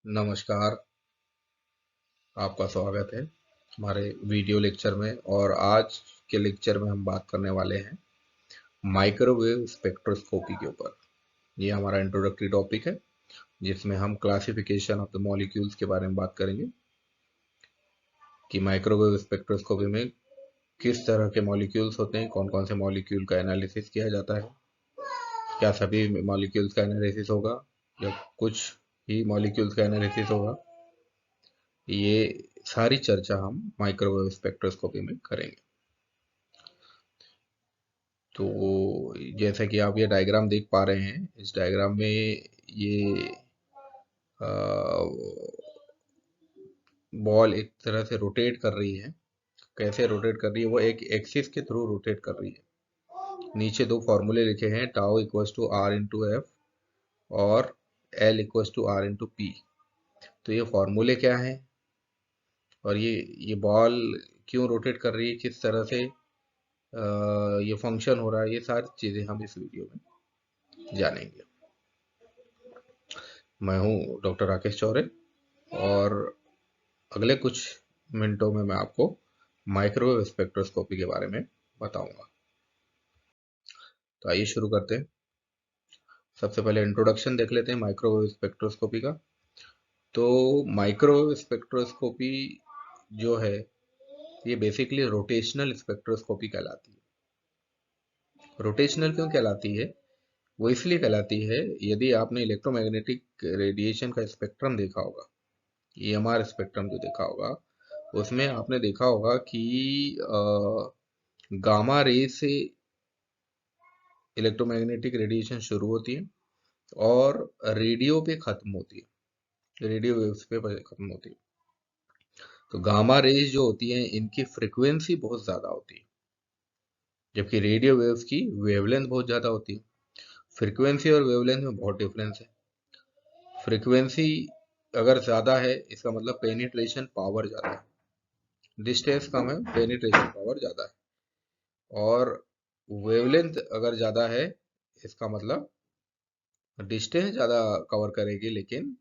नमस्कार, आपका स्वागत है हमारे वीडियो लेक्चर में। और आज के लेक्चर में हम बात करने वाले हैं माइक्रोवेव स्पेक्ट्रोस्कोपी के ऊपर। ये हमारा इंट्रोडक्टरी टॉपिक है जिसमें हम क्लासिफिकेशन ऑफ द मॉलिक्यूल्स के बारे में बात करेंगे कि माइक्रोवेव स्पेक्ट्रोस्कोपी में किस तरह के मॉलिक्यूल्स होते हैं, कौन कौन से मॉलिक्यूल का एनालिसिस किया जाता है, क्या सभी मॉलिक्यूल्स का एनालिसिस होगा या कुछ ही मॉलिक्यूल्स का एनालिसिस होगा। ये सारी चर्चा हम माइक्रोवेव स्पेक्ट्रोस्कोपी में करेंगे। तो जैसा कि आप ये डायग्राम देख पा रहे हैं, इस डायग्राम में ये बॉल एक तरह से रोटेट कर रही है। कैसे रोटेट कर रही है? वो एक एक्सिस के थ्रू रोटेट कर रही है। नीचे दो फॉर्मूले लिखे हैं, tau equals to R into F और L equals to R into P. तो ये फॉर्मूले क्या हैं और ये बॉल क्यों रोटेट कर रही है, किस तरह से ये फंक्शन हो रहा है, ये सारी चीज़ें हम इस वीडियो में जानेंगे। मैं हूँ डॉक्टर राकेश चौरे और अगले कुछ मिनटों में मैं आपको माइक्रोवेव स्पेक्ट्रोस्कोपी के बारे में बताऊंगा। तो आइए शुरू करते हैं। सबसे पहले इंट्रोडक्शन देख लेते हैं माइक्रोवेव स्पेक्ट्रोस्कोपी का। तो माइक्रोवेव स्पेक्ट्रोस्कोपी जो है ये बेसिकली रोटेशनल स्पेक्ट्रोस्कोपी कहलाती है। रोटेशनल क्यों कहलाती है? वो इसलिए कहलाती है, यदि आपने इलेक्ट्रोमैग्नेटिक रेडिएशन का स्पेक्ट्रम देखा होगा, ईएमआर स्पेक्ट्रम जो देखा होगा, उसमें आपने देखा होगा कि गामा रे से इलेक्ट्रोमैग्नेटिक रेडिएशन शुरू होती है और रेडियो पे खत्म होती है, रेडियो वेव्स पे खत्म होती है। तो गामा रेज जो होती हैं इनकी फ्रिक्वेंसी बहुत ज़्यादा होती है, जबकि रेडियो वेव्स की वेवलेंथ बहुत ज़्यादा होती है। फ्रिक्वेंसी और वेवलेंथ में बहुत डिफरेंस है। फ्रिक्वेंसी अगर ज़्यादा है इसका मतलब पेनिट्रेशन पावर ज़्यादा है, डिस्टेंस कम है पेनिट्रेशन पावर ज़्यादा है। और वेवलेंथ अगर ज़्यादा है इसका मतलब डिस्टेंस ज़्यादा कवर करेगी लेकिन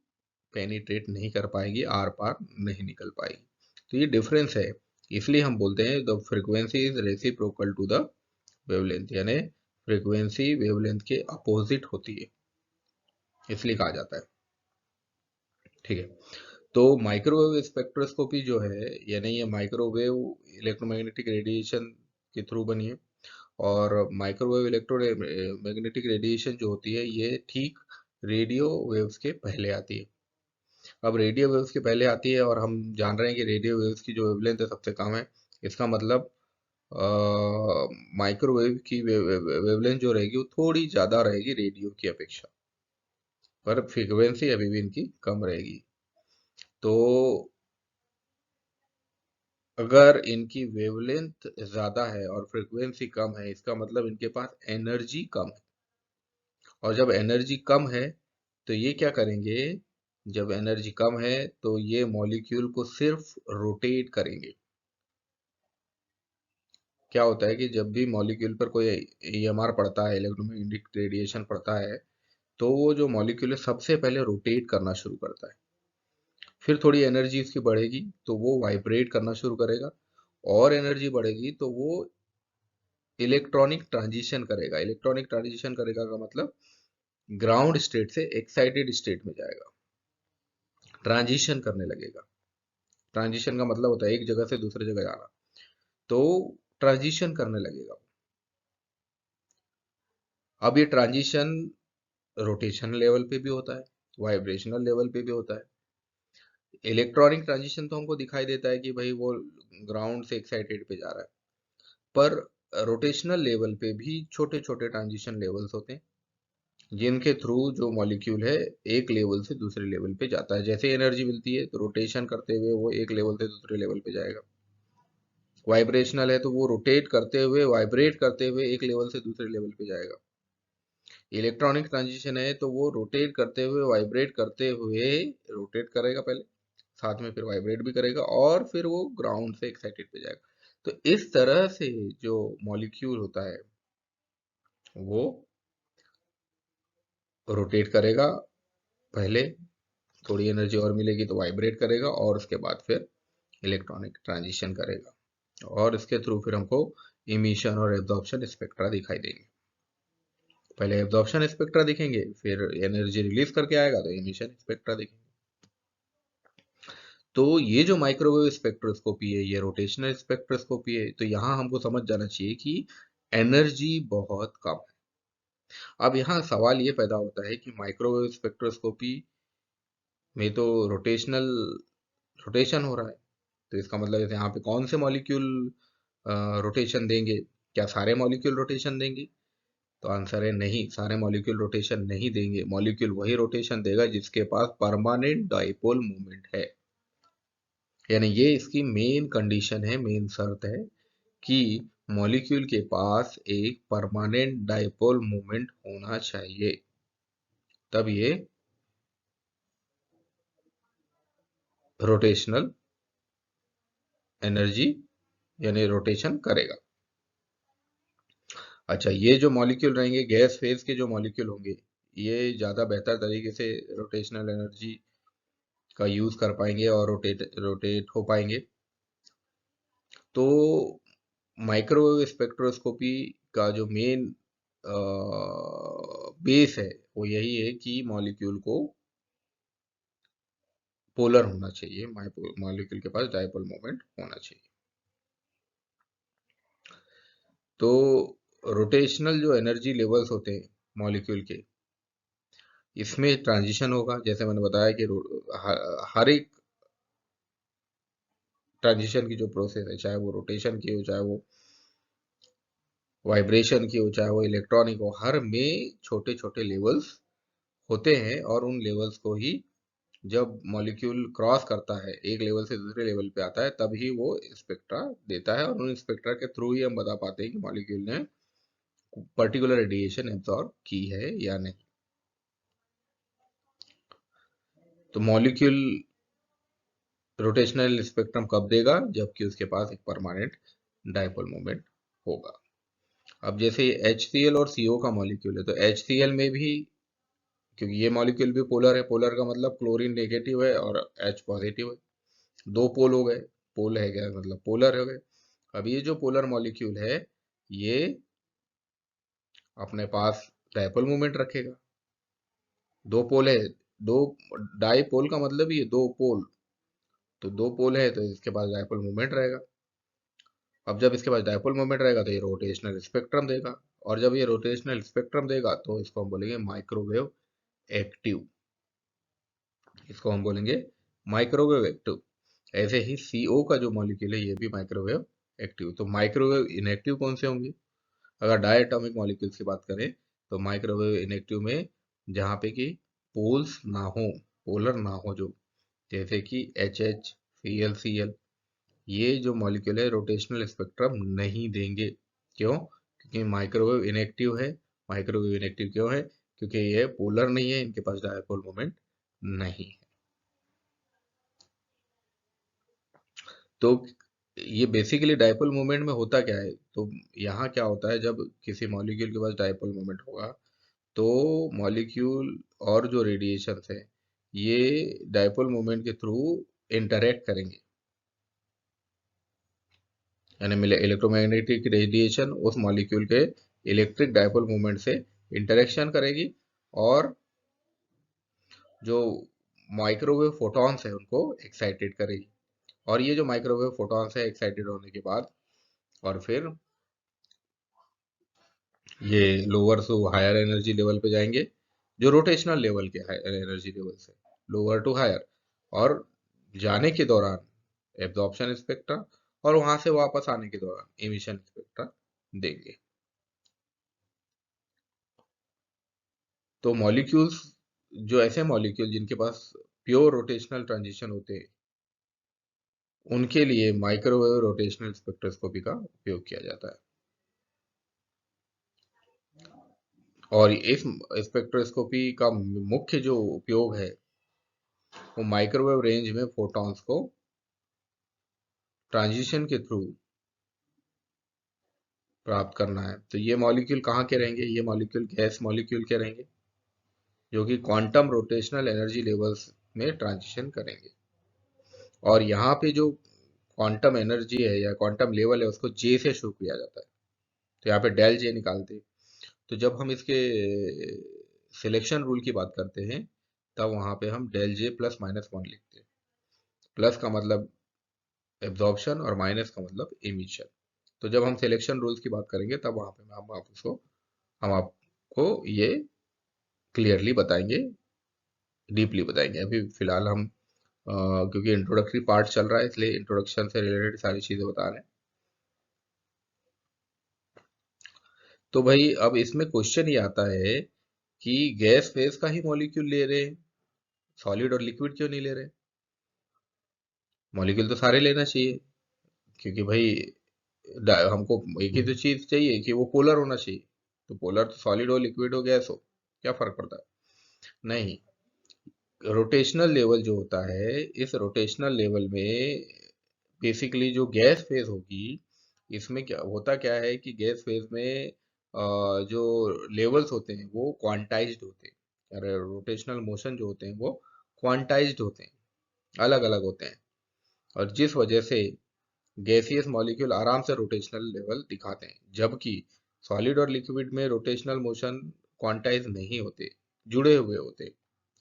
पेनिट्रेट नहीं कर पाएगी, आर पार नहीं निकल पाएगी। तो ये डिफरेंस है। इसलिए हम बोलते हैं the frequency is reciprocal to the wavelength, यानी फ्रीक्वेंसी वेवलेंथ के अपोजिट होती है, इसलिए कहा जाता है। ठीक है। तो माइक्रोवेव स्पेक्ट्रोस्कोपी जो है, यानी ये माइक्रोवेव इलेक्ट्रोमैग्नेटिक रेडिएशन के थ्रू बनी है। और माइक्रोवेव इलेक्ट्रोमैग्नेटिक रेडिएशन जो होती है ये ठीक रेडियो वेव्स के पहले आती है। अब रेडियो वेव्स के पहले आती है और हम जान रहे हैं कि रेडियो वेव्स की जो वेवलेंथ है सबसे कम है। इसका मतलब माइक्रोवेव की वेवलेंथ जो रहेगी वो थोड़ी ज़्यादा रहेगी रेडियो की अपेक्षा, पर फ्रीक्वेंसी अभी भी इनकी कम रहेगी। तो अगर इनकी वेवलेंथ ज़्यादा है और फ्रीक्वेंसी कम है, इसका मतलब इनके पास एनर्जी कम है। और जब एनर्जी कम है तो ये क्या करेंगे? जब एनर्जी कम है तो ये मॉलिक्यूल को सिर्फ रोटेट करेंगे। क्या होता है कि जब भी मॉलिक्यूल पर कोई ईएमआर पड़ता है, इलेक्ट्रोमैग्नेटिक रेडिएशन पड़ता है, तो वो जो मॉलिक्यूल है सबसे पहले रोटेट करना शुरू करता है। फिर थोड़ी एनर्जी उसकी बढ़ेगी तो वो वाइब्रेट करना शुरू करेगा, और एनर्जी बढ़ेगी तो वो इलेक्ट्रॉनिक ट्रांजिशन करेगा। इलेक्ट्रॉनिक ट्रांजिशन करेगा का मतलब ग्राउंड स्टेट से एक्साइटेड स्टेट में जाएगा, ट्रांजिशन करने लगेगा। ट्रांजिशन का मतलब होता है एक जगह से दूसरे जगह जाना। तो ट्रांजिशन करने लगेगा। अब ये ट्रांजिशन रोटेशन लेवल पे भी होता है, वाइब्रेशनल लेवल पे भी होता है। इलेक्ट्रॉनिक ट्रांजिशन तो हमको दिखाई देता है कि भाई वो ग्राउंड से एक्साइटेड पे जा रहा है, पर रोटेशनल लेवल पे भी छोटे छोटे ट्रांजिशन लेवल्स होते हैं जिनके थ्रू जो मॉलिक्यूल है एक लेवल से दूसरे लेवल पे जाता है। जैसे एनर्जी मिलती है तो रोटेशन करते हुए वो एक लेवल से दूसरे लेवल पे जाएगा। वाइब्रेशनल है तो वो रोटेट करते हुए वाइब्रेट करते हुए एक लेवल से दूसरे लेवल पे जाएगा। इलेक्ट्रॉनिक ट्रांजिशन है तो वो रोटेट करते हुए वाइब्रेट करते हुए रोटेट करेगा पहले, साथ में फिर वाइब्रेट भी करेगा और फिर वो ग्राउंड से एक्साइटेड पे जाएगा। तो इस तरह से जो मॉलिक्यूल होता है वो रोटेट करेगा पहले, थोड़ी एनर्जी और मिलेगी तो वाइब्रेट करेगा और उसके बाद फिर इलेक्ट्रॉनिक ट्रांजिशन करेगा और इसके थ्रू फिर हमको इमिशन और एब्जॉर्प्शन स्पेक्ट्रा दिखाई देंगे। पहले एब्जॉर्प्शन स्पेक्ट्रा दिखेंगे, फिर एनर्जी रिलीज करके आएगा तो इमिशन स्पेक्ट्रा दिखेंगे। तो ये जो माइक्रोवेव स्पेक्ट्रोस्कोपी है, ये रोटेशनल स्पेक्ट्रोस्कोपी है, तो यहाँ हमको समझ जाना चाहिए कि एनर्जी बहुत कम है। अब यहाँ सवाल ये पैदा होता है कि माइक्रोवेव स्पेक्ट्रोस्कोपी में तो रोटेशन हो रहा है, तो इसका मतलब यहाँ पे कौन से मॉलिक्यूल रोटेशन देंगे? क्या सारे मॉलिक्यूल रोटेशन देंगे? तो आंसर है नहीं, सारे मॉलिक्यूल रोटेशन नहीं देंगे। मॉलिक्यूल वही रोटेशन देगा जिसके पास परमानेंट डाइपोल मोमेंट है। यानी ये इसकी मेन कंडीशन है, मेन शर्त है कि मॉलिक्यूल के पास एक परमानेंट डाइपोल मोमेंट होना चाहिए, तब ये रोटेशनल एनर्जी यानी रोटेशन करेगा। अच्छा, ये जो मॉलिक्यूल रहेंगे, गैस फेज के जो मॉलिक्यूल होंगे, ये ज़्यादा बेहतर तरीके से रोटेशनल एनर्जी का यूज़ कर पाएंगे और रोटेट हो पाएंगे। तो माइक्रोवेव स्पेक्ट्रोस्कोपी का जो मेन बेस है वो यही है कि मॉलिक्यूल को पोलर होना चाहिए, मॉलिक्यूल के पास डाइपोल मोमेंट होना चाहिए। तो रोटेशनल जो एनर्जी लेवल्स होते हैं मॉलिक्यूल के, इसमें ट्रांजिशन होगा। जैसे मैंने बताया कि हर एक ट्रांजिशन की जो प्रोसेस है, चाहे वो रोटेशन की हो, चाहे वो वाइब्रेशन की हो, चाहे वो इलेक्ट्रॉनिक हो, हर में छोटे छोटे लेवल्स होते हैं और उन लेवल्स को ही जब मॉलिक्यूल क्रॉस करता है, एक लेवल से दूसरे लेवल पे आता है, तभी वो स्पेक्ट्रा देता है और उन स्पेक्ट्रा के थ्रू ही हम बता पाते हैं कि मॉलिक्यूल ने पर्टिकुलर रेडिएशन एब्जॉर्ब की है या नहीं। तो मॉलिक्यूल रोटेशनल स्पेक्ट्रम कब देगा? जबकि उसके पास एक परमानेंट डाइपोल मोमेंट होगा। अब जैसे HCl और CO का मॉलिक्यूल है, तो HCl में भी, क्योंकि ये मॉलिक्यूल भी पोलर है, पोलर का मतलब क्लोरीन नेगेटिव है और H पॉजिटिव है, दो पोल हो गए। पोल है क्या मतलब पोलर हो गए। अब ये जो पोलर मॉलिक्यूल है, ये अपने पास डाइपोल मोमेंट रखेगा। दो पोल है, दो डाइपोल का मतलब ये दो पोल, तो दो पोल है तो इसके पास डाइपोल मोमेंट रहेगा। अब जब इसके पास डाइपोल मोमेंट रहेगा तो ये रोटेशनल स्पेक्ट्रम देगा, और जब ये रोटेशनल स्पेक्ट्रम देगा तो इसको हम बोलेंगे माइक्रोवेव एक्टिव। इसको हम बोलेंगे माइक्रोवेव एक्टिव। ऐसे ही CO का जो मॉलिक्यूल है, ये भी माइक्रोवेव एक्टिव। तो माइक्रोवेव इनएक्टिव कौन से होंगे? अगर डायटॉमिक मॉलिक्यूल्स की बात करें तो माइक्रोवेव इनएक्टिव में जहाँ पे कि पोल्स ना हो, पोलर ना हो, जो जैसे कि HH, ClCl, ये जो मॉलिक्यूल है रोटेशनल स्पेक्ट्रम नहीं देंगे। क्यों? क्योंकि माइक्रोवेव इनएक्टिव है। माइक्रोवेव इनएक्टिव क्यों है? क्योंकि ये पोलर नहीं है, इनके पास डायपोल मोमेंट नहीं है। तो ये बेसिकली डायपोल मोमेंट में होता क्या है? तो यहाँ क्या होता है, जब किसी मॉलिक्यूल के पास डायपोल मोमेंट होगा तो मॉलिक्यूल और जो रेडिएशंस है, ये डायपोल मोमेंट के थ्रू इंटरेक्ट करेंगे। यानी मिले इलेक्ट्रोमैग्नेटिक रेडिएशन उस मॉलिक्यूल के इलेक्ट्रिक डायपोल मोमेंट से इंटरेक्शन करेगी और जो माइक्रोवेव फोटॉन्स है उनको एक्साइटेड करेगी। और ये जो माइक्रोवेव फोटॉन्स है एक्साइटेड होने के बाद और फिर ये लोअर से हायर एनर्जी लेवल पे जाएंगे, जो रोटेशनल लेवल के हायर एनर्जी लेवल से लोअर टू हायर, और जाने के दौरान एब्जॉर्प्शन स्पेक्ट्रा और वहां से वापस आने के दौरान इमिशन स्पेक्ट्रा देंगे। तो मॉलिक्यूल्स, जो ऐसे मॉलिक्यूल जिनके पास प्योर रोटेशनल ट्रांजिशन होते हैं, उनके लिए माइक्रोवेव रोटेशनल स्पेक्ट्रोस्कोपी का उपयोग किया जाता है। और इस स्पेक्ट्रोस्कोपी का मुख्य जो उपयोग है वो माइक्रोवेव रेंज में फोटॉन्स को ट्रांजिशन के थ्रू प्राप्त करना है। तो ये मॉलिक्यूल कहाँ के रहेंगे? ये मॉलिक्यूल गैस मॉलिक्यूल के रहेंगे, जो कि क्वांटम रोटेशनल एनर्जी लेवल्स में ट्रांजिशन करेंगे। और यहाँ पे जो क्वांटम एनर्जी है या क्वांटम लेवल है उसको जे से शुरू किया जाता है, तो यहाँ पे डेल जे निकालते हैं। तो जब हम इसके सिलेक्शन रूल की बात करते हैं तब वहाँ पे हम डेल जे प्लस माइनस वन लिखते हैं। प्लस का मतलब एब्जॉर्प्शन और माइनस का मतलब इमिशन। तो जब हम सिलेक्शन रूल्स की बात करेंगे तब वहाँ पे हम आपको ये क्लियरली बताएंगे, डीपली बताएंगे। अभी फिलहाल हम क्योंकि इंट्रोडक्टरी पार्ट चल रहा है इसलिए इंट्रोडक्शन से रिलेटेड सारी चीजें बता रहे हैं। तो भाई अब इसमें क्वेश्चन ये आता है कि गैस फेज का ही मॉलिक्यूल ले रहे हैं, सॉलिड और लिक्विड क्यों नहीं ले रहे? मॉलिक्यूल तो सारे लेना चाहिए, क्योंकि भाई हमको एक ही तो चीज चाहिए कि वो पोलर होना चाहिए। तो पोलर तो सॉलिड हो, लिक्विड हो, गैस हो, क्या फर्क पड़ता है? नहीं। रोटेशनल लेवल जो होता है, इस रोटेशनल लेवल में बेसिकली जो गैस फेज होगी, इसमें क्या होता क्या है कि गैस फेज में जो लेवल्स होते हैं वो क्वांटाइज्ड होते हैं। रोटेशनल मोशन जो होते हैं वो क्वांटाइज्ड होते हैं, अलग अलग होते हैं। और जिस वजह से गैसियस मॉलिक्यूल आराम से रोटेशनल लेवल दिखाते हैं, जबकि सॉलिड और लिक्विड में रोटेशनल मोशन क्वांटाइज नहीं होते, जुड़े हुए होते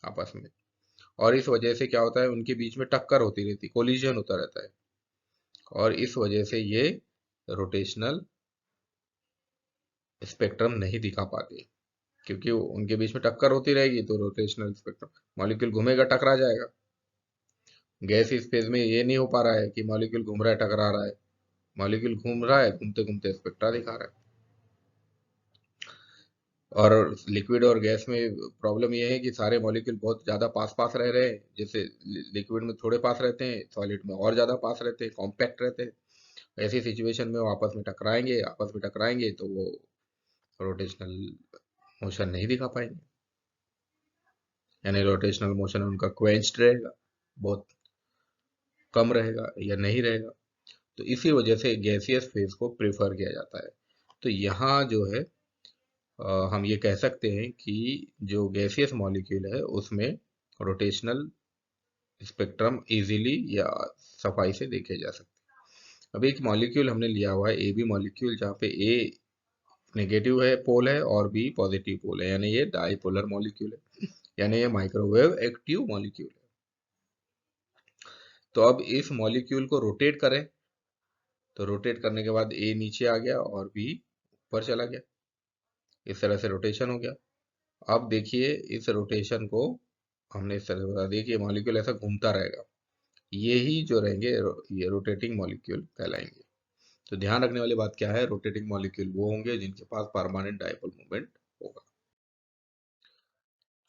आपस में। और इस वजह से क्या होता है, उनके बीच में टक्कर होती रहती, कोलिजन होता रहता है। और इस वजह से ये रोटेशनल स्पेक्ट्रम नहीं दिखा पाते, क्योंकि उनके बीच में टक्कर होती रहेगी तो रोटेशनल स्पेक्ट्रम, मॉलिक्यूल घूमेगा टकरा जाएगा। गैस स्पेस में ये नहीं हो पा रहा है कि मॉलिक्यूल घूम रहा है टकरा रहा है, मॉलिक्यूल घूम रहा है, घूमते घूमते स्पेक्ट्रा दिखा रहा है। और लिक्विड और गैस में प्रॉब्लम ये है कि सारे मॉलिक्यूल बहुत ज़्यादा पास पास रह रहे हैं, जैसे लिक्विड में थोड़े पास रहते हैं, सॉलिड में और ज़्यादा पास रहते हैं, कॉम्पैक्ट रहते हैं। ऐसी सिचुएशन में वो आपस में टकराएंगे तो वो रोटेशनल मोशन नहीं दिखा पाएंगे, यानी रोटेशनल मोशन उनका क्वेंच्ड रहेगा, बहुत कम रहेगा या नहीं रहेगा। तो इसी वजह से गैसियस फेज को प्रेफर किया जाता है। तो यहाँ जो है हम ये कह सकते हैं कि जो गैसियस मॉलिक्यूल है उसमें रोटेशनल स्पेक्ट्रम इजीली या सफाई से देखे जा सकते हैं। अब एक मॉलिक्यूल हमने लिया हुआ है ए बी मॉलिक्यूल, जहाँ पे ए नेगेटिव है पोल है और बी पॉजिटिव पोल है, यानी ये डाइपोलर मॉलिक्यूल है, यानी ये माइक्रोवेव एक्टिव मॉलिक्यूल है। तो अब इस मॉलिक्यूल को रोटेट करें, तो रोटेट करने के बाद ए नीचे आ गया और बी ऊपर चला गया, इस तरह से रोटेशन हो गया। अब देखिए इस रोटेशन को हमने इस तरह से बता दिया कि मॉलिक्यूल ऐसा घूमता रहेगा, यही जो रहेंगे ये रोटेटिंग मॉलिक्यूल कहलाएंगे। तो ध्यान रखने वाली बात क्या है, रोटेटिंग मॉलिक्यूल वो होंगे जिनके पास परमानेंट डाइपोल मूवमेंट होगा।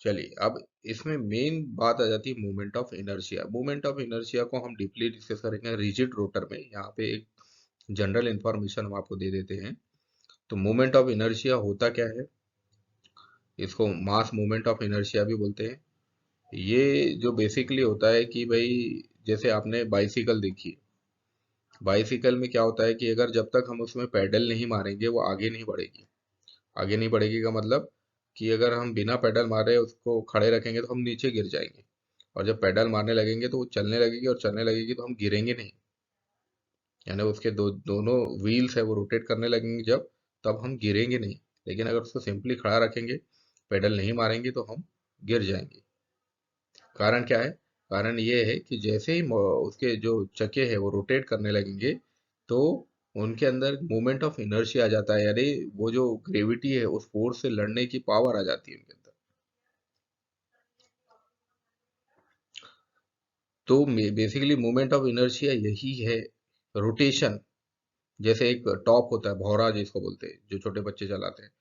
चलिए अब इसमें मेन बात आ जाती है movement of inertia. Movement of inertia को हम डीपली डिस्कस करेंगे रिजिड रोटर में। यहाँ पे एक जनरल इंफॉर्मेशन हम आपको दे देते हैं। तो मूवमेंट ऑफ इनर्शिया होता क्या है, इसको मास मूवमेंट ऑफ इनर्शिया भी बोलते हैं। ये जो बेसिकली होता है कि भाई जैसे आपने बाइसिकल देखी है, बाइसिकल में क्या होता है कि अगर जब तक हम उसमें पैडल नहीं मारेंगे वो आगे नहीं बढ़ेगी। आगे नहीं बढ़ेगी का मतलब कि अगर हम बिना पैडल मारे उसको खड़े रखेंगे तो हम नीचे गिर जाएंगे, और जब पैडल मारने लगेंगे तो वो चलने लगेगी, और चलने लगेगी तो हम गिरेंगे नहीं। यानी उसके दोनों व्हील्स है वो रोटेट करने लगेंगे जब, तब हम गिरेंगे नहीं। लेकिन अगर उसको सिंपली खड़ा रखेंगे, पैडल नहीं मारेंगे तो हम गिर जाएंगे। कारण क्या है? कारण ये है कि जैसे ही उसके जो चक्के हैं वो रोटेट करने लगेंगे, तो उनके अंदर मूवमेंट ऑफ इनर्शिया आ जाता है, यानी वो जो ग्रेविटी है उस फोर्स से लड़ने की पावर आ जाती है उनके अंदर। तो बेसिकली मूवमेंट ऑफ इनर्शिया यही है, रोटेशन। जैसे एक टॉप होता है भौरा जिसको बोलते हैं, जो छोटे बच्चे चलाते हैं,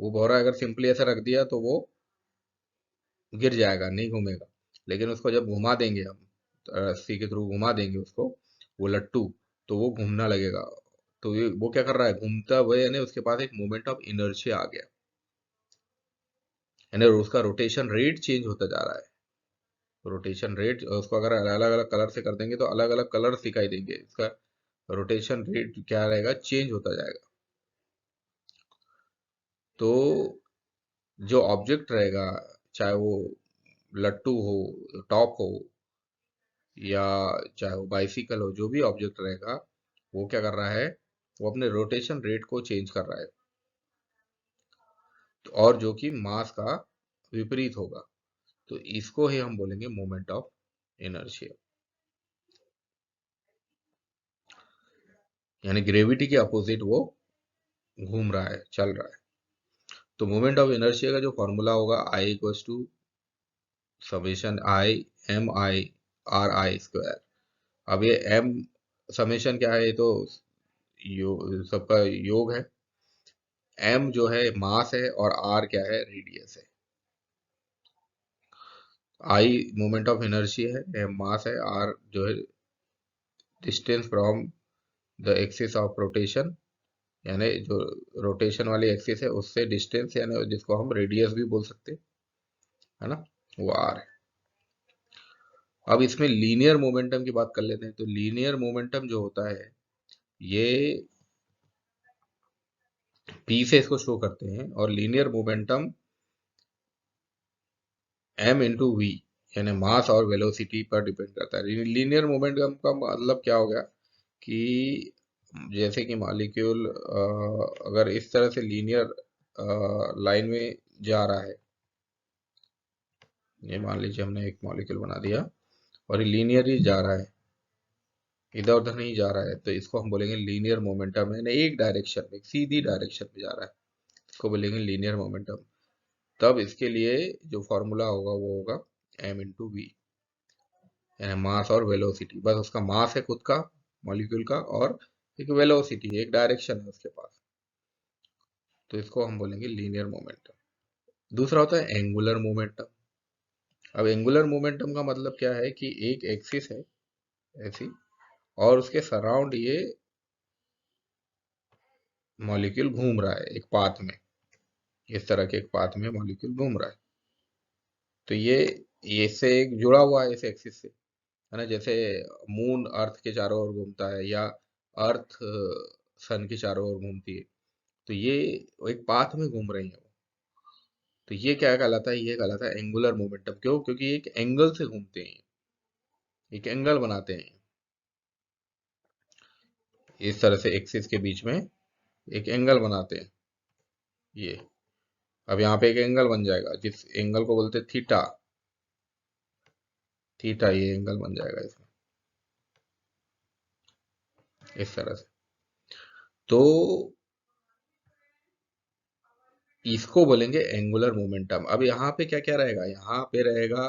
वो भौरा अगर सिंपली ऐसा रख दिया तो वो गिर जाएगा, नहीं घूमेगा। लेकिन उसको जब घुमा देंगे हम, रस्सी के थ्रू घुमा देंगे उसको, वो लट्टू, तो वो घूमना लगेगा। तो ये वो क्या कर रहा है, घूमता हुआ, यानी उसके पास एक मोमेंट ऑफ इनर्शिया आ गया, यानी उसका रोटेशन रेट चेंज होता जा रहा है। रोटेशन रेट उसको अगर अलग अलग कलर से कर देंगे तो अलग अलग कलर दिखाई देंगे, इसका रोटेशन रेट क्या रहेगा, चेंज होता जाएगा। तो जो ऑब्जेक्ट रहेगा, चाहे वो लट्टू हो, टॉप हो, या चाहे वो बाइसिकल हो, जो भी ऑब्जेक्ट रहेगा वो क्या कर रहा है, वो अपने रोटेशन रेट को चेंज कर रहा है, और जो कि मास का विपरीत होगा। तो इसको ही हम बोलेंगे मोमेंट ऑफ इनर्शिया, यानी ग्रेविटी के अपोजिट वो घूम रहा है, चल रहा है। तो मोमेंट ऑफ इनर्शिया का जो फॉर्मूला होगा, I equals to summation I M I R I square. अब ये एम समेशन क्या है, ये तो सबका योग है। एम जो है मास है, और आर क्या है, रेडियस है। आई मोमेंट ऑफ इनर्शिया है, एम मास है, आर जो है distance from the axis of rotation, यानी जो रोटेशन वाली एक्सिस है उससे डिस्टेंस, यानी जिसको हम रेडियस भी बोल सकते हैं, है ना, वो आर है। अब इसमें लीनियर मोमेंटम की बात कर लेते हैं। तो लीनियर मोमेंटम जो होता है, ये पी से इसको शो करते हैं, और linear momentum M into V, यानी मास और वेलोसिटी पर डिपेंड करता है। लीनियर मोमेंटम का मतलब क्या हो गया कि जैसे कि मॉलिक्यूल अगर इस तरह से लीनियर लाइन में जा रहा है, ये मान लीजिए हमने एक मॉलिक्यूल बना दिया और ये लीनियर ही जा रहा है, इधर उधर नहीं जा रहा है, तो इसको हम बोलेंगे लीनियर मोमेंटम है, एक डायरेक्शन में, सीधी डायरेक्शन में जा रहा है, इसको बोलेंगे लीनियर मोमेंटम। तब इसके लिए जो फॉर्मूला होगा वो होगा एम इंटू वी, यानी मास और वेलोसिटी। बस उसका मास है खुद का, मॉलिक्यूल का, और एक वेलोसिटी, एक डायरेक्शन है उसके पास, तो इसको हम बोलेंगे लीनियर मोमेंटम। दूसरा होता है एंगुलर मोमेंटम। अब एंगुलर मोमेंटम का मतलब क्या है कि एक एक्सिस है ऐसी, और उसके सराउंड ये मॉलिक्यूल घूम रहा है एक पाथ में, इस तरह के एक पाथ में मॉलिक्यूल घूम रहा है। तो ये से एक जुड़ा हुआ है इस एक्सिस से, है ना, जैसे मून अर्थ के चारों ओर घूमता है, या अर्थ सन के चारों ओर घूमती है, तो ये एक पाथ में घूम रही है वो। तो ये क्या कहलाता है, ये कहलाता है एंगुलर मोमेंटम। क्यों? क्योंकि एक एंगल से घूमते हैं, एक एंगल बनाते हैं, इस तरह से एक्सिस के बीच में एक एंगल बनाते हैं ये। अब यहाँ पे एक एंगल बन जाएगा, जिस एंगल को बोलते हैं थीटा, थीटा ये एंगल बन जाएगा इसमें, इस तरह से। तो इसको बोलेंगे एंगुलर मोमेंटम। अब यहाँ पे क्या क्या रहेगा, यहाँ पे रहेगा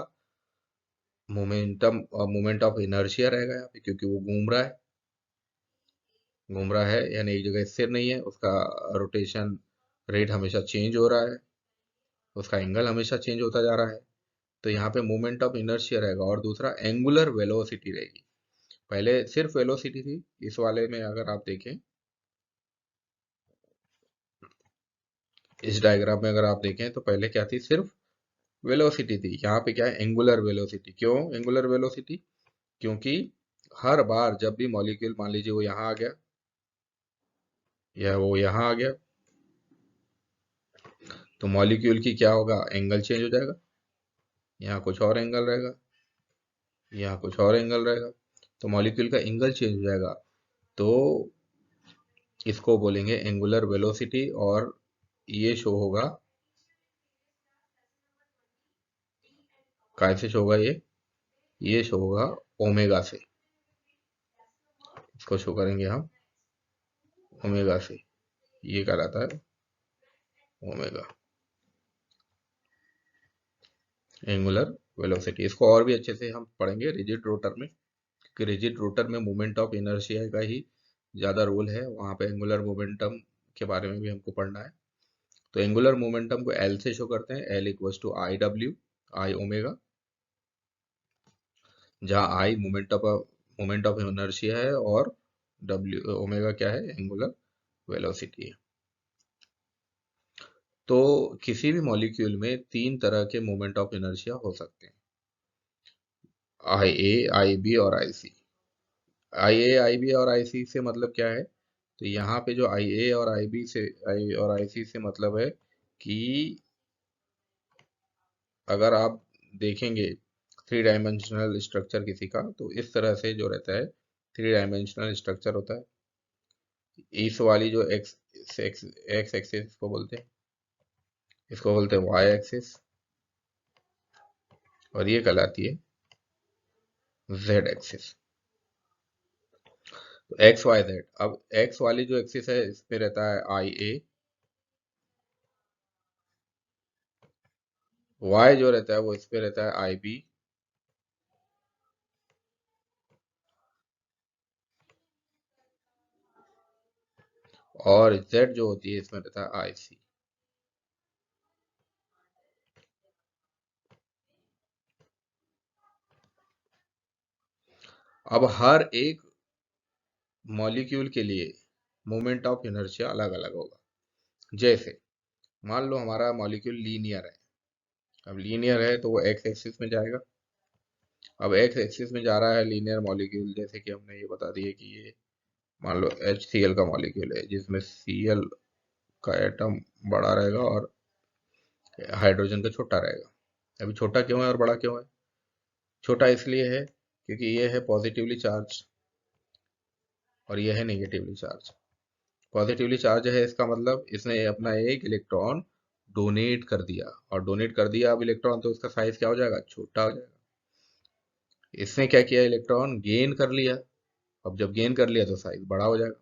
मोमेंटम, मोमेंट ऑफ इनर्शिया रहेगा यहाँ पे, क्योंकि वो घूम रहा है, यानी एक जगह स्थिर नहीं है, उसका रोटेशन रेट हमेशा चेंज हो रहा है, उसका एंगल हमेशा चेंज होता जा रहा है। तो यहाँ पे मोमेंट ऑफ इनर्शिया रहेगा, और दूसरा एंगुलर वेलोसिटी रहेगी। पहले सिर्फ वेलोसिटी थी, इस वाले में अगर आप देखें, इस डायग्राम में अगर आप देखें, तो पहले क्या थी, सिर्फ वेलोसिटी थी। यहाँ पे क्या है, एंगुलर वेलोसिटी। क्यों एंगुलर वेलोसिटी? क्योंकि हर बार जब भी मॉलिक्यूल, मान लीजिए वो यहाँ आ गया या वो यहाँ आ गया, तो मॉलिक्यूल की क्या होगा, एंगल चेंज हो जाएगा, यहाँ कुछ और एंगल रहेगा, यहाँ कुछ और एंगल रहेगा, तो मॉलिक्यूल का एंगल चेंज हो जाएगा। तो इसको बोलेंगे एंगुलर वेलोसिटी, और ये शो होगा, कैसे शो होगा ये शो होगा ओमेगा से, इसको शो करेंगे हम ओमेगा से, ये कहलाता है ओमेगा, एंगुलर वेलोसिटी। इसको और भी अच्छे से हम पढ़ेंगे रिजिड रोटर में, क्योंकि रिजिड रोटर में मोमेंट ऑफ इनर्शिया का ही ज़्यादा रोल है, वहाँ पे एंगुलर मोमेंटम के बारे में भी हमको पढ़ना है। तो एंगुलर मोमेंटम को एल से शो करते हैं, L equals to I W, I omega, जहाँ आई मोमेंट ऑफ इनर्शिया है, और डब्ल्यू ओमेगा क्या है, एंगुलर वेलोसिटी है। तो किसी भी मॉलिक्यूल में तीन तरह के मोमेंट ऑफ इनर्शिया हो सकते हैं, आई ए, आई बी और आई सी। आई ए, आई बी और आई सी से मतलब क्या है, तो यहाँ पे जो आई ए और आई बी से, आई और आई सी से मतलब है कि अगर आप देखेंगे थ्री डायमेंशनल स्ट्रक्चर किसी का, तो इस तरह से जो रहता है थ्री डायमेंशनल स्ट्रक्चर होता है। इस वाली जो एक्स एक्स एक्स एक्सिस को बोलते हैं, इसको बोलते हैं वाई एक्सिस, और ये कहलाती है जेड एक्सिस। तो एक्स वाई जेड, अब एक्स वाली जो एक्सिस है इसमें रहता है आई ए, वाई जो रहता है वो इस पे रहता है आई बी, और जेड जो होती है इसमें रहता है आई सी। अब हर एक मॉलिक्यूल के लिए मोमेंट ऑफ इनर्शिया अलग अलग होगा। जैसे मान लो हमारा मॉलिक्यूल लीनियर है, अब लीनियर है तो वो एक्स एक्सिस में जाएगा। अब एक्स एक्सिस में जा रहा है लीनियर मॉलिक्यूल, जैसे कि हमने ये बता दिया कि ये मान लो HCl का मॉलिक्यूल है जिसमें Cl का एटम बड़ा रहेगा और हाइड्रोजन का छोटा रहेगा। अभी छोटा क्यों है और बड़ा क्यों है? छोटा इसलिए है क्योंकि ये है पॉजिटिवली चार्ज और ये है नेगेटिवली चार्ज। पॉजिटिवली चार्ज है इसका मतलब इसने अपना एक इलेक्ट्रॉन डोनेट कर दिया, और डोनेट कर दिया अब इलेक्ट्रॉन, तो उसका साइज क्या हो जाएगा? छोटा हो जाएगा। इसने क्या किया? इलेक्ट्रॉन गेन कर लिया, अब जब गेन कर लिया तो साइज बड़ा हो जाएगा।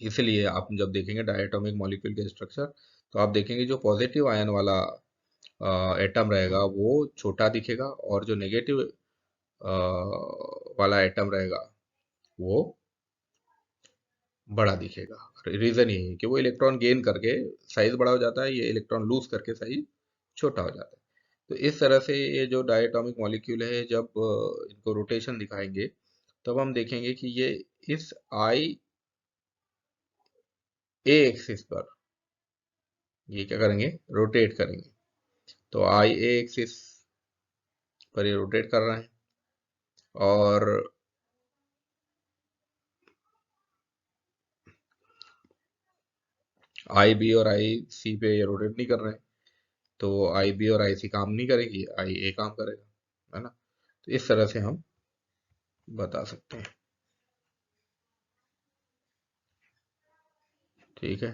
इसलिए आप जब देखेंगे डायटोमिक मॉलिक्यूल के स्ट्रक्चर, तो आप देखेंगे जो पॉजिटिव आयन वाला एटम रहेगा वो छोटा दिखेगा, और जो नेगेटिव वाला एटम रहेगा वो बड़ा दिखेगा। रीजन यही है कि वो इलेक्ट्रॉन गेन करके साइज बड़ा हो जाता है, ये इलेक्ट्रॉन लूज करके साइज छोटा हो जाता है। तो इस तरह से ये जो डायटोमिक मॉलिक्यूल है, जब इनको रोटेशन दिखाएंगे तब हम देखेंगे कि ये इस आई ए एक्सिस पर ये क्या करेंगे? रोटेट करेंगे। तो आई ए एक्सिस पर ये रोटेट कर रहे हैं, और आई बी और आई सी पे ये रोटेट नहीं कर रहे हैं, तो आई बी और आई सी काम नहीं करेगी, आई ए काम करेगा, है ना? तो इस तरह से हम बता सकते हैं। ठीक है,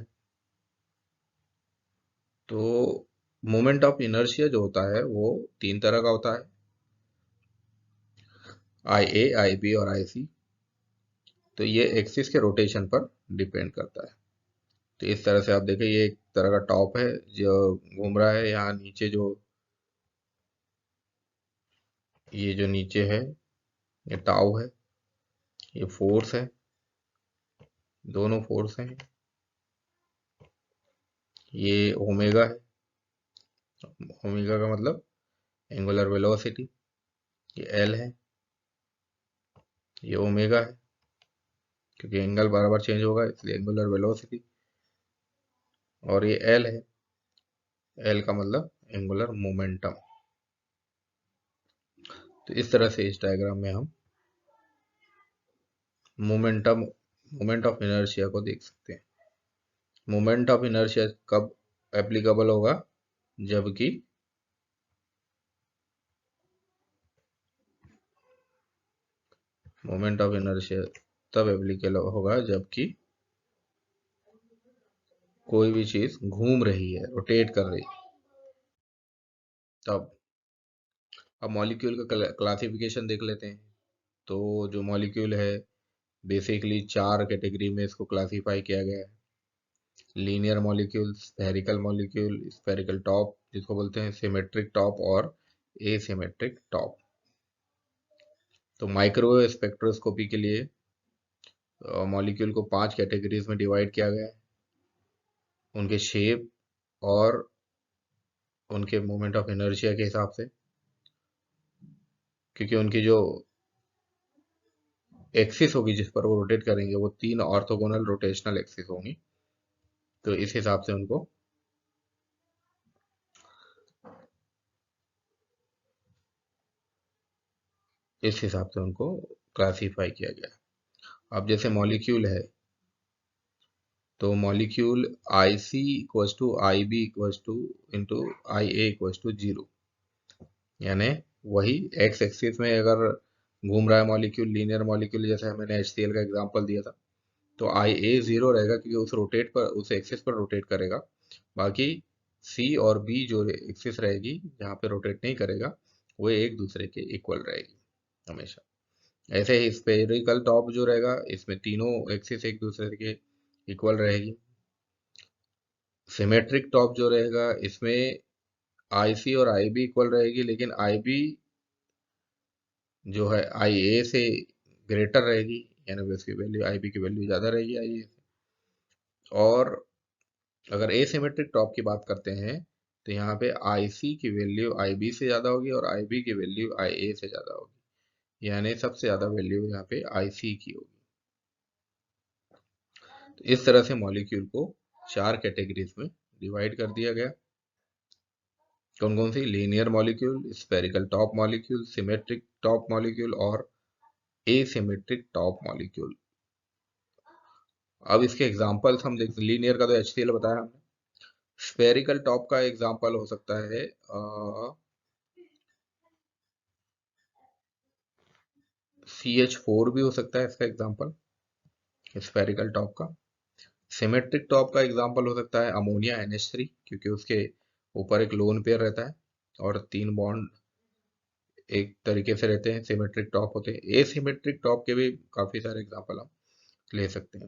तो मोमेंट ऑफ इनर्शिया जो होता है वो तीन तरह का होता है, आई ए, आई बी और आई सी। तो ये एक्सिस के रोटेशन पर डिपेंड करता है। तो इस तरह से आप देखें, ये एक तरह का टॉप है जो घूम रहा है, यहाँ नीचे जो ये जो नीचे है ये टाउ है, ये फोर्स है, दोनों फोर्स हैं। ये ओमेगा है, ओमेगा का मतलब एंगुलर वेलोसिटी, ये एल है, ये ओमेगा है क्योंकि एंगल बार बार चेंज होगा इसलिए एंगुलर वेलोसिटी, और ये एल है, एल का मतलब एंगुलर मोमेंटम। तो इस तरह से इस डायग्राम में हम मोमेंटम, मोमेंट ऑफ इनर्शिया को देख सकते हैं। मोमेंट ऑफ इनर्शिया कब एप्लीकेबल होगा? जबकि मोमेंट ऑफ इनर्शिया तब एप्लीकेबल होगा जबकि कोई भी चीज घूम रही है, रोटेट कर रही है, तब। अब मॉलिक्यूल का क्लासिफिकेशन देख लेते हैं। तो जो मॉलिक्यूल है बेसिकली चार कैटेगरी में इसको क्लासिफाई किया गया है। Linear molecule, spherical molecule, spherical top जिसको बोलते हैं, सिमेट्रिक टॉप और एसिमेट्रिक टॉप। तो माइक्रोवेव स्पेक्ट्रोस्कोपी के लिए मॉलिक्यूल को पांच कैटेगरीज में डिवाइड किया गया है, उनके शेप और उनके मोमेंट ऑफ इनर्शिया के हिसाब से, क्योंकि उनकी जो एक्सिस होगी जिस पर वो रोटेट करेंगे वो तीन ऑर्थोगोनल रोटेशनल एक्सिस होंगी। तो इस हिसाब से उनको क्लासीफाई किया गया। अब जैसे मॉलिक्यूल है, तो molecule I C equals to I B equals to into I A equals to zero, यानी वही एक्स एक्सिस में अगर घूम रहा है मॉलिक्यूल, लीनियर मॉलिक्यूल, जैसे मैंने HCl का एग्जांपल दिया था, तो IA 0 रहेगा क्योंकि उस एक्सिस पर रोटेट करेगा। बाकी C और B जो एक्सिस रहेगी जहाँ पे रोटेट नहीं करेगा, वो एक दूसरे के इक्वल रहेगी हमेशा। ऐसे ही स्फेरिकल टॉप जो रहेगा, इसमें तीनों एक्सिस एक दूसरे के इक्वल रहेगी। सिमेट्रिक टॉप जो रहेगा, इसमें IC और IB इक्वल रहेगी, लेकिन IB जो है IA से ग्रेटर रहेगी, यानी उसकी वैल्यू, IB की वैल्यू ज़्यादा रहेगी IA से। और अगर एसिमेट्रिक टॉप की बात करते हैं, तो यहाँ पे IC की वैल्यू IB से ज़्यादा होगी और IB की वैल्यू IA से ज़्यादा होगी, यानी सबसे ज़्यादा वैल्यू यहाँ पे IC की होगी। तो इस तरह से मॉलिक्यूल को 4 कैटेगरीज में डिवाइड कर दिया गया। कौन कौन सी? Linear molecule, spherical top molecule, symmetric top molecule और एसिमेट्रिक टॉप मॉलिक्यूल। अब इसके एग्जांपल्स हम देखते हैं। लीनियर का तो HCl बताया हमने। स्फेरिकल टॉप का एग्जांपल हो सकता है CH4 भी हो सकता है इसका एग्जांपल, स्फेरिकल टॉप का। सिमेट्रिक टॉप का एग्जांपल हो सकता है अमोनिया NH3, क्योंकि उसके ऊपर एक लोन पेयर रहता है और 3 बॉन्ड एक तरीके से रहते हैं, सिमेट्रिक टॉप होते हैं। एसिमेट्रिक टॉप के भी काफी सारे एग्जांपल हम ले सकते हैं।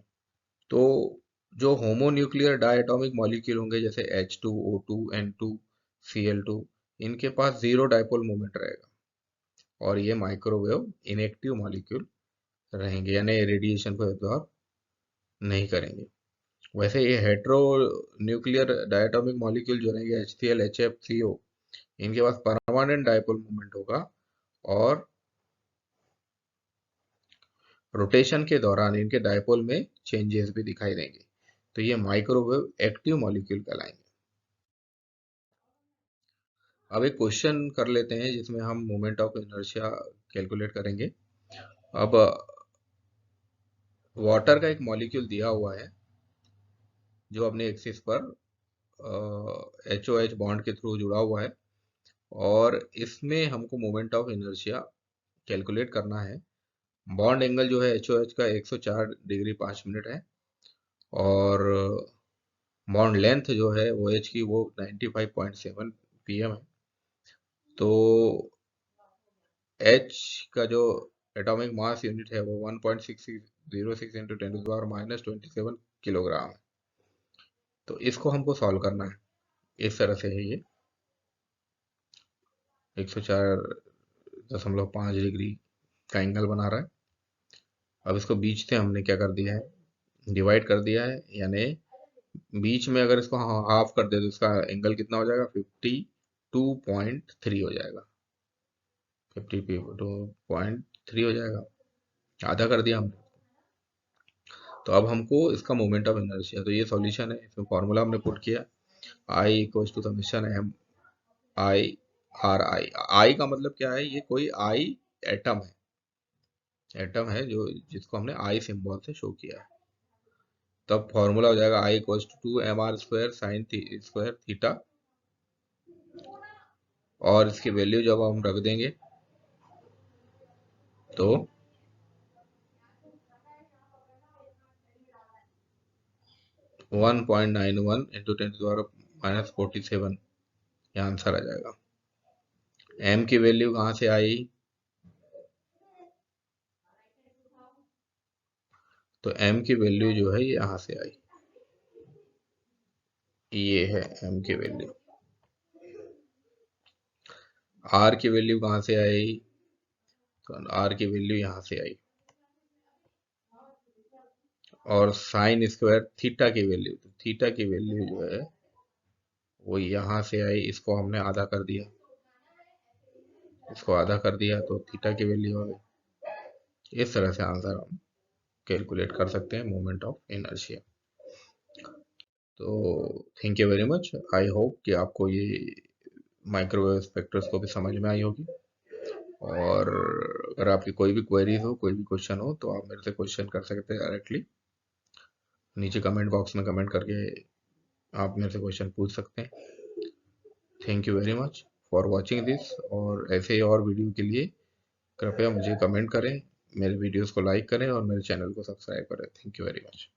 तो जो होमोन्यूक्लियर डायटोमिक मॉलिक्यूल होंगे, जैसे H2, O2, N2, Cl2, इनके पास जीरो डायपोल मोमेंट रहेगा और ये माइक्रोवेव इनएक्टिव मॉलिक्यूल रहेंगे, यानी रेडिएशन को एब्जॉर्ब नहीं करेंगे। वैसे ये हेट्रो न्यूक्लियर डायटोमिक मॉलिक्यूल जो रहेंगे, HCl, HF, CO, इनके पास परमानेंट डायपोल मोमेंट होगा और रोटेशन के दौरान इनके डायपोल में चेंजेस भी दिखाई देंगे। तो ये माइक्रोवेव एक्टिव मॉलिक्यूल कहलाएंगे। अब एक क्वेश्चन कर लेते हैं जिसमें हम मोमेंट ऑफ इनर्शिया कैलकुलेट करेंगे। अब वाटर का एक मॉलिक्यूल दिया हुआ है जो अपने एक्सिस पर HOH बॉन्ड के थ्रू जुड़ा हुआ है और इसमें हमको मोमेंट ऑफ इनर्शिया कैलकुलेट करना है। बॉन्ड एंगल जो है HOH का 104 डिग्री 5 मिनट है और बॉन्ड लेंथ जो है OH की वो 95.7 pm है। तो H का जो एटॉमिक मास यूनिट है वो 1.6606 into 10 to the power minus 27 kilogram है। तो इसको हमको सॉल्व करना है। इस तरह से है ये 104.5 डिग्री का एंगल बना रहा है। अब इसको बीच से हमने क्या कर दिया है, डिवाइड कर दिया है, यानी बीच में अगर इसको हाफ कर दे तो इसका एंगल कितना हो जाएगा, 52.3 हो जाएगा। 52.3 हो जाएगा, आधा कर दिया हमने। तो अब हमको इसका मोमेंट ऑफ इनर्शिया, तो ये सॉल्यूशन है, इसमें फॉर्मूला हमने पुट किया, I equals to summation m I R I का मतलब क्या है, ये कोई I एटम है, एटम है जो जिसको हमने I सिंबल से शो किया है। तब फॉर्मूला हो जाएगा I equals to 2mr square sine square theta, और इसकी वैल्यू जब हम रख देंगे तो 1.91 इंटू 10 टू द पावर -47, ये आंसर आ जाएगा। m की वैल्यू कहाँ से आई, तो m की वैल्यू जो है ये यहाँ से आई, ये है m की वैल्यू। r की वैल्यू कहाँ से आई, तो r की वैल्यू यहाँ से आई। और साइन स्क्वायर थीटा की वैल्यू, तो थीटा की वैल्यू जो है वो यहाँ से आई, इसको हमने आधा कर दिया, इसको आधा कर दिया तो थीटा की वैल्यू आ गई। इस तरह से आंसर हम कैलकुलेट कर सकते हैं मोमेंट ऑफ इनर्शिया। तो thank you very much. I hope कि आपको ये माइक्रोवेव स्पेक्ट्रोस्कोपी समझ में आई होगी, और अगर आपकी कोई भी क्वेरीज हो, कोई भी क्वेश्चन हो, तो आप मेरे से क्वेश्चन कर सकते हैं डायरेक्टली। नीचे कमेंट बॉक्स में कमेंट करके आप मेरे से क्वेश्चन पूछ सकते हैं। Thank you very much for watching this, और ऐसे ही और वीडियो के लिए कृपया मुझे कमेंट करें, मेरे वीडियोस को लाइक करें और मेरे चैनल को सब्सक्राइब करें। Thank you very much.